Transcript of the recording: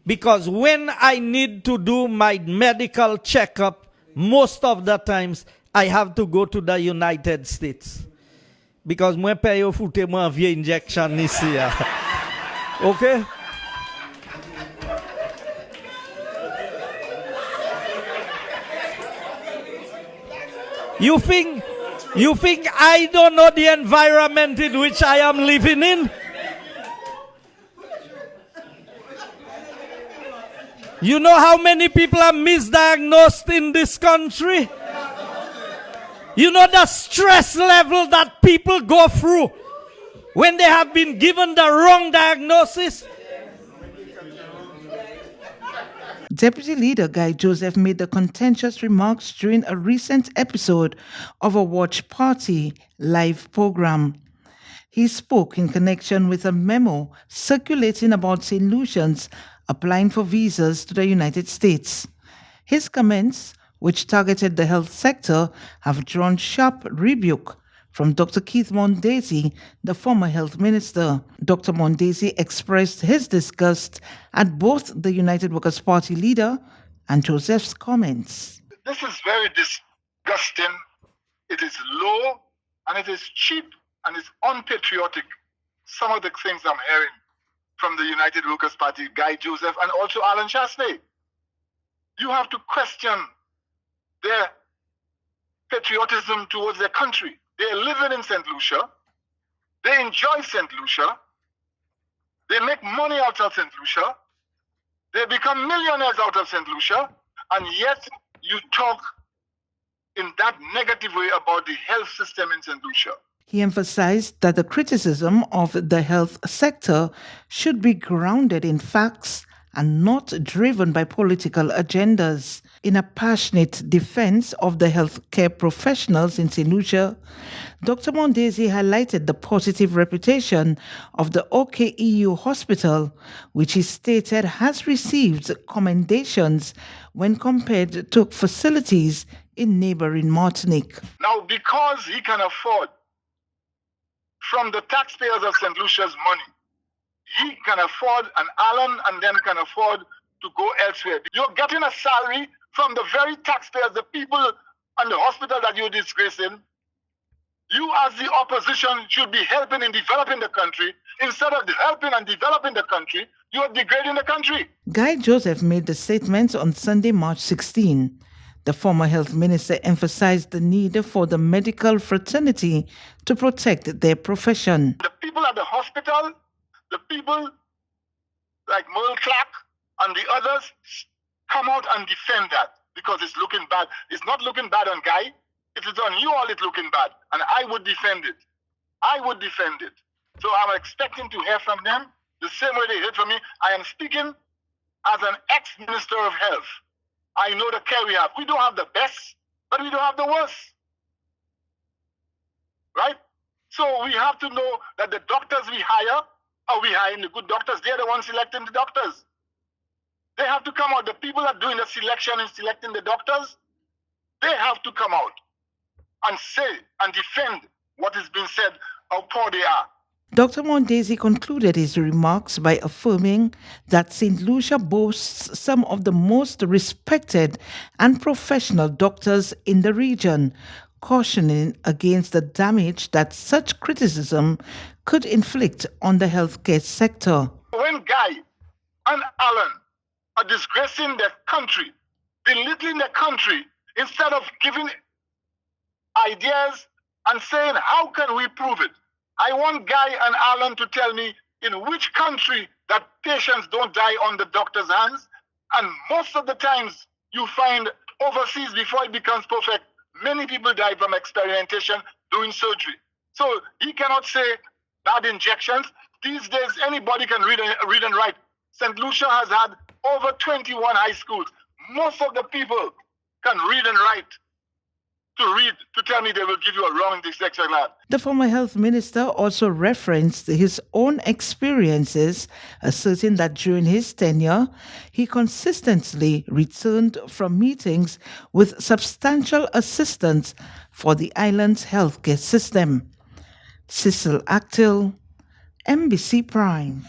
Because when I need to do my medical checkup, most of the times I have to go to the United States. Because moi paye au foute moi vieux injection ici. Okay? You think I don't know the environment in which I am living in? You know how many people are misdiagnosed in this country? You know the stress level that people go through when they have been given the wrong diagnosis? Deputy Leader Guy Joseph made the contentious remarks during a recent episode of a Watch Party live program. He spoke in connection with a memo circulating about St. Lucians applying for visas to the United States. His comments, which targeted the health sector, have drawn sharp rebuke from Dr. Keith Mondesir, the former health minister. Dr. Mondesir expressed his disgust at both the United Workers' Party leader and Joseph's comments. This is very disgusting. It is low and it is cheap and it's unpatriotic. Some of the things I'm hearing from the United Workers' Party, Guy Joseph, and also Alan Chasney. You have to question their patriotism towards their country. They're living in St. Lucia. They enjoy St. Lucia. They make money out of St. Lucia. They become millionaires out of St. Lucia. And yet you talk in that negative way about the health system in St. Lucia. He emphasized that the criticism of the health sector should be grounded in facts and not driven by political agendas. In a passionate defense of the healthcare professionals in St. Lucia, Dr. Mondesir highlighted the positive reputation of the OKEU hospital, which he stated has received commendations when compared to facilities in neighboring Martinique. Now, because he can afford from the taxpayers of St. Lucia's money, he can afford an Allen and then can afford to go elsewhere. You're getting a salary from the very taxpayers, the people and the hospital that you're disgracing. You as the opposition should be helping in developing the country. Instead of helping and developing the country, you are degrading the country. Guy Joseph made the statement on Sunday, March 16. The former health minister emphasized the need for the medical fraternity to protect their profession. The people at the hospital, the people like Merle Clark and the others, come out and defend that because it's looking bad. It's not looking bad on Guy. It is on you all it's looking bad. And I would defend it. I would defend it. So I'm expecting to hear from them the same way they heard from me. I am speaking as an ex-minister of health. I know the care we have. We don't have the best, but we don't have the worst. Right? So we have to know that the doctors we hire, are we hiring the good doctors? They're the ones selecting the doctors. They have to come out. The people that are doing the selection and selecting the doctors, they have to come out and say and defend what is being said, how poor they are. Dr. Mondesir concluded his remarks by affirming that St. Lucia boasts some of the most respected and professional doctors in the region, cautioning against the damage that such criticism could inflict on the healthcare sector. When Guy and Alan are disgracing their country, belittling their country, instead of giving ideas and saying, how can we prove it? I want Guy and Alan to tell me in which country that patients don't die on the doctor's hands. And most of the times you find overseas, before it becomes perfect, many people die from experimentation doing surgery. So he cannot say bad injections. These days, anybody can read and write. St. Lucia has had over 21 high schools. Most of the people can read and write. To tell me they will give you a wrong injection. The former health minister also referenced his own experiences, asserting that during his tenure, he consistently returned from meetings with substantial assistance for the island's healthcare system. Cecil Actil, MBC Prime.